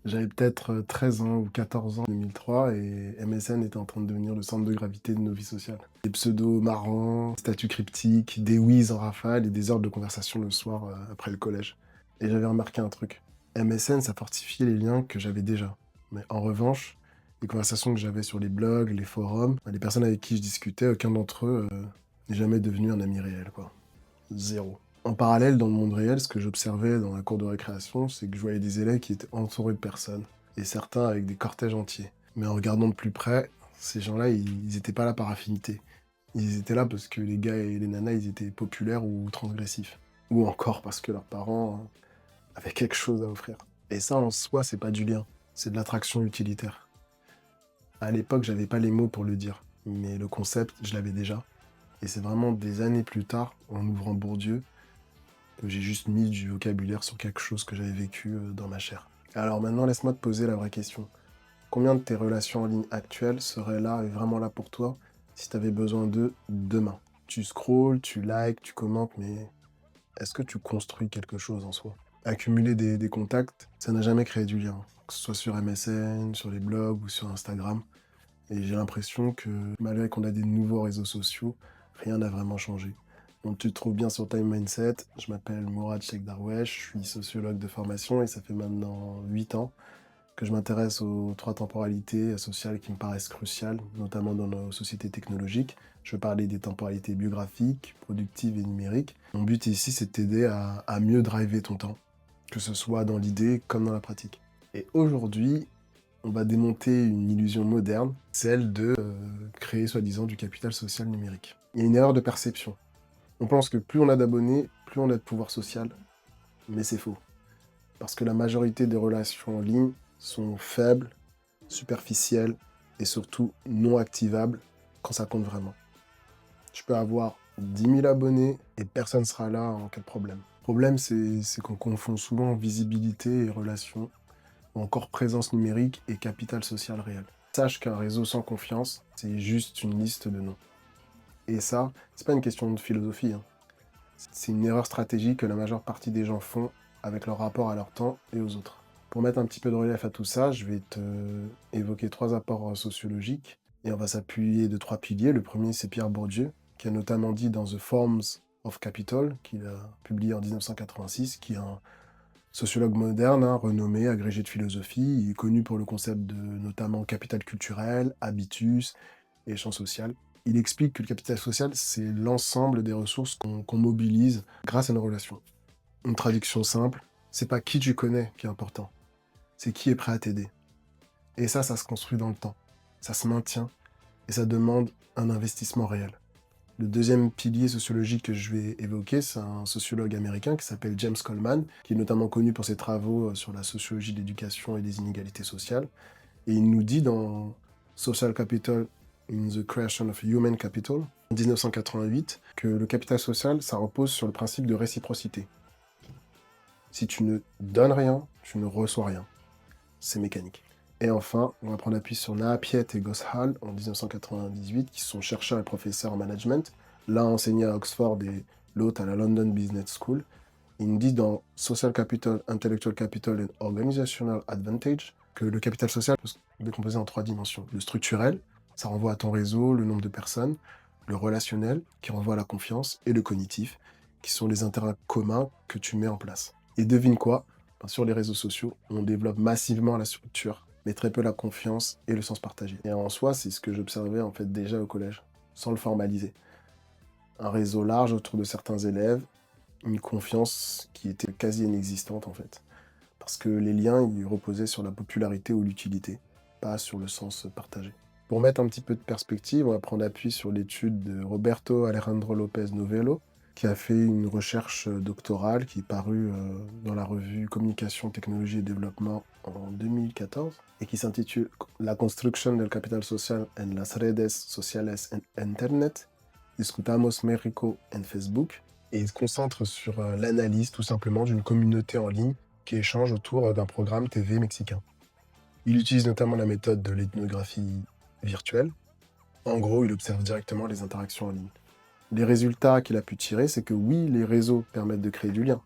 J'avais peut-être 13 ans ou 14 ans en 2003 et MSN était en train de devenir le centre de gravité de nos vies sociales. Des pseudos marrants, statuts cryptiques, des whiz en rafale et des heures de conversation le soir après le collège. Et j'avais remarqué un truc. MSN, ça fortifiait les liens que j'avais déjà. Mais en revanche, les conversations que j'avais sur les blogs, les forums, les personnes avec qui je discutais, aucun d'entre eux n'est jamais devenu un ami réel, quoi. Zéro. En parallèle, dans le monde réel, ce que j'observais dans la cour de récréation, c'est que je voyais des élèves qui étaient entourés de personnes, et certains avec des cortèges entiers. Mais en regardant de plus près, ces gens-là, ils étaient pas là par affinité. Ils étaient là parce que les gars et les nanas, ils étaient populaires ou transgressifs. Ou encore parce que leurs parents avaient quelque chose à offrir. Et ça, en soi, c'est pas du lien, c'est de l'attraction utilitaire. À l'époque, j'avais pas les mots pour le dire, mais le concept, je l'avais déjà. Et c'est vraiment des années plus tard, en ouvrant Bourdieu, que j'ai juste mis du vocabulaire sur quelque chose que j'avais vécu dans ma chair. Alors maintenant, laisse-moi te poser la vraie question. Combien de tes relations en ligne actuelles seraient là et vraiment là pour toi si tu avais besoin d'eux demain? Tu scrolles, tu likes, tu commentes, mais est-ce que tu construis quelque chose en soi? Accumuler des contacts, ça n'a jamais créé du lien, que ce soit sur MSN, sur les blogs ou sur Instagram. Et j'ai l'impression que malgré qu'on a des nouveaux réseaux sociaux, rien n'a vraiment changé. Donc tu te trouves bien sur Time Mindset, je m'appelle Mourad Cheikh Darwesh, je suis sociologue de formation et ça fait maintenant 8 ans que je m'intéresse aux trois temporalités sociales qui me paraissent cruciales, notamment dans nos sociétés technologiques. Je veux parler des temporalités biographiques, productives et numériques. Mon but ici, c'est de t'aider à mieux driver ton temps, que ce soit dans l'idée comme dans la pratique. Et aujourd'hui, on va démonter une illusion moderne, celle de créer soi-disant du capital social numérique. Il y a une erreur de perception. On pense que plus on a d'abonnés, plus on a de pouvoir social, mais c'est faux. Parce que la majorité des relations en ligne sont faibles, superficielles et surtout non activables quand ça compte vraiment. Tu peux avoir 10 000 abonnés et personne ne sera là en cas de problème. Le problème, c'est qu'on confond souvent visibilité et relation, ou encore présence numérique et capital social réel. Sache qu'un réseau sans confiance, c'est juste une liste de noms. Et ça, c'est pas une question de philosophie, hein. C'est une erreur stratégique que la majeure partie des gens font avec leur rapport à leur temps et aux autres. Pour mettre un petit peu de relief à tout ça, je vais te évoquer trois apports sociologiques et on va s'appuyer de trois piliers. Le premier, c'est Pierre Bourdieu, qui a notamment dit dans The Forms of Capital, qu'il a publié en 1986, qui est un sociologue moderne, hein, renommé, agrégé de philosophie. Il est connu pour le concept de notamment capital culturel, habitus et champ social. Il explique que le capital social, c'est l'ensemble des ressources qu'on mobilise grâce à nos relations. Une traduction simple, c'est pas qui tu connais qui est important, c'est qui est prêt à t'aider. Et ça se construit dans le temps. Ça se maintient et ça demande un investissement réel. Le deuxième pilier sociologique que je vais évoquer, c'est un sociologue américain qui s'appelle James Coleman, qui est notamment connu pour ses travaux sur la sociologie de l'éducation et des inégalités sociales. Et il nous dit dans Social Capital in the Creation of Human Capital, en 1988, que le capital social, ça repose sur le principe de réciprocité. Si tu ne donnes rien, tu ne reçois rien. C'est mécanique. Et enfin, on va prendre appui sur Naha Piet et Goshal en 1998, qui sont chercheurs et professeurs en management, l'un enseigné à Oxford et l'autre à la London Business School. Il nous dit dans Social Capital, Intellectual Capital and Organizational Advantage que le capital social peut se décomposer en trois dimensions. Le structurel, ça renvoie à ton réseau, le nombre de personnes. Le relationnel, qui renvoie à la confiance. Et le cognitif, qui sont les intérêts communs que tu mets en place. Et devine quoi? Sur les réseaux sociaux, on développe massivement la structure, mais très peu la confiance et le sens partagé. Et en soi, c'est ce que j'observais en fait déjà au collège, sans le formaliser. Un réseau large autour de certains élèves, une confiance qui était quasi inexistante en fait. Parce que les liens, ils reposaient sur la popularité ou l'utilité, pas sur le sens partagé. Pour mettre un petit peu de perspective, on va prendre appui sur l'étude de Roberto Alejandro Lopez Novello, qui a fait une recherche doctorale qui est parue dans la revue Communication, Technologie et Développement en 2014 et qui s'intitule La construction del capital social en las redes sociales en Internet, discutamos México en Facebook, et il se concentre sur l'analyse tout simplement d'une communauté en ligne qui échange autour d'un programme TV mexicain. Il utilise notamment la méthode de l'ethnographie virtuelle. En gros, il observe directement les interactions en ligne. Les résultats qu'il a pu tirer, c'est que oui, les réseaux permettent de créer du lien,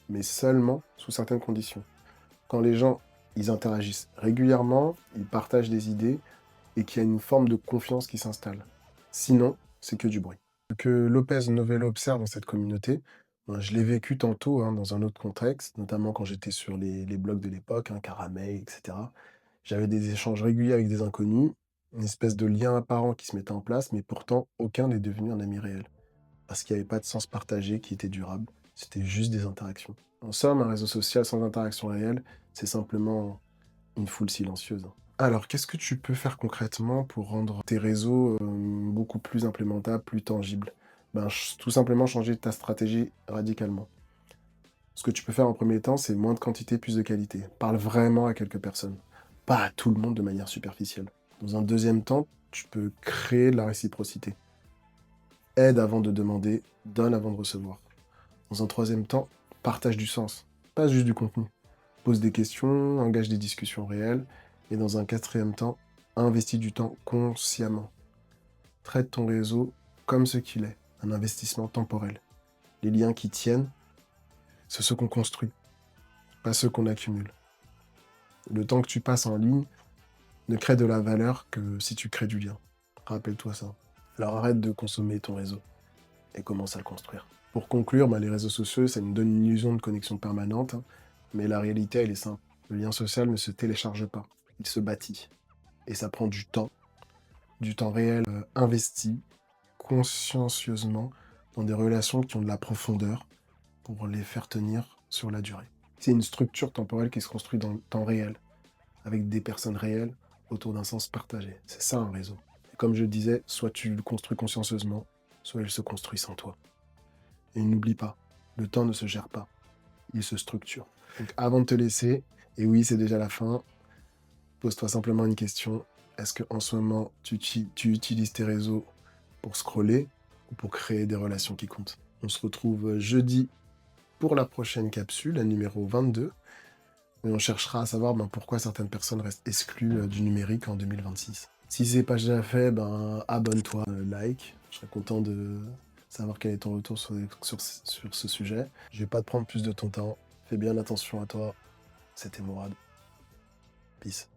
mais seulement sous certaines conditions. Quand les gens ils interagissent régulièrement, ils partagent des idées et qu'il y a une forme de confiance qui s'installe. Sinon, c'est que du bruit. Ce que Lopez Novello observe dans cette communauté, ben, je l'ai vécu tantôt hein, dans un autre contexte, notamment quand j'étais sur les blogs de l'époque, hein, Caramel, etc. J'avais des échanges réguliers avec des inconnus, une espèce de lien apparent qui se mettait en place, mais pourtant aucun n'est devenu un ami réel. Parce qu'il n'y avait pas de sens partagé qui était durable, c'était juste des interactions. En somme, un réseau social sans interaction réelle, c'est simplement une foule silencieuse. Alors, qu'est-ce que tu peux faire concrètement pour rendre tes réseaux beaucoup plus implémentables, plus tangibles? Ben, tout simplement changer ta stratégie radicalement. Ce que tu peux faire en premier temps, c'est moins de quantité, plus de qualité. Parle vraiment à quelques personnes, pas à tout le monde de manière superficielle. Dans un deuxième temps, tu peux créer de la réciprocité. Aide avant de demander, donne avant de recevoir. Dans un troisième temps, partage du sens, pas juste du contenu. Pose des questions, engage des discussions réelles. Et dans un quatrième temps, investis du temps consciemment. Traite ton réseau comme ce qu'il est, un investissement temporel. Les liens qui tiennent, c'est ceux qu'on construit, pas ceux qu'on accumule. Le temps que tu passes en ligne ne crée de la valeur que si tu crées du lien. Rappelle-toi ça. Alors arrête de consommer ton réseau et commence à le construire. Pour conclure, les réseaux sociaux, ça nous donne une illusion de connexion permanente, hein, mais la réalité, elle est simple. Le lien social ne se télécharge pas, il se bâtit. Et ça prend du temps réel investi consciencieusement dans des relations qui ont de la profondeur pour les faire tenir sur la durée. C'est une structure temporelle qui se construit dans le temps réel, avec des personnes réelles autour d'un sens partagé. C'est ça un réseau. Et comme je le disais, soit tu le construis consciencieusement, soit il se construit sans toi. Et n'oublie pas, le temps ne se gère pas, il se structure. Donc avant de te laisser, et oui c'est déjà la fin, pose-toi simplement une question. Est-ce qu'en ce moment, tu utilises tes réseaux pour scroller ou pour créer des relations qui comptent? On se retrouve jeudi pour la prochaine capsule, la numéro 22. Et on cherchera à savoir pourquoi certaines personnes restent exclues du numérique en 2026. Si c'est pas déjà fait, abonne-toi, like. Je serais content de savoir quel est ton retour sur ce sujet. Je vais pas te prendre plus de ton temps. Fais bien attention à toi. C'était Mourad. Peace.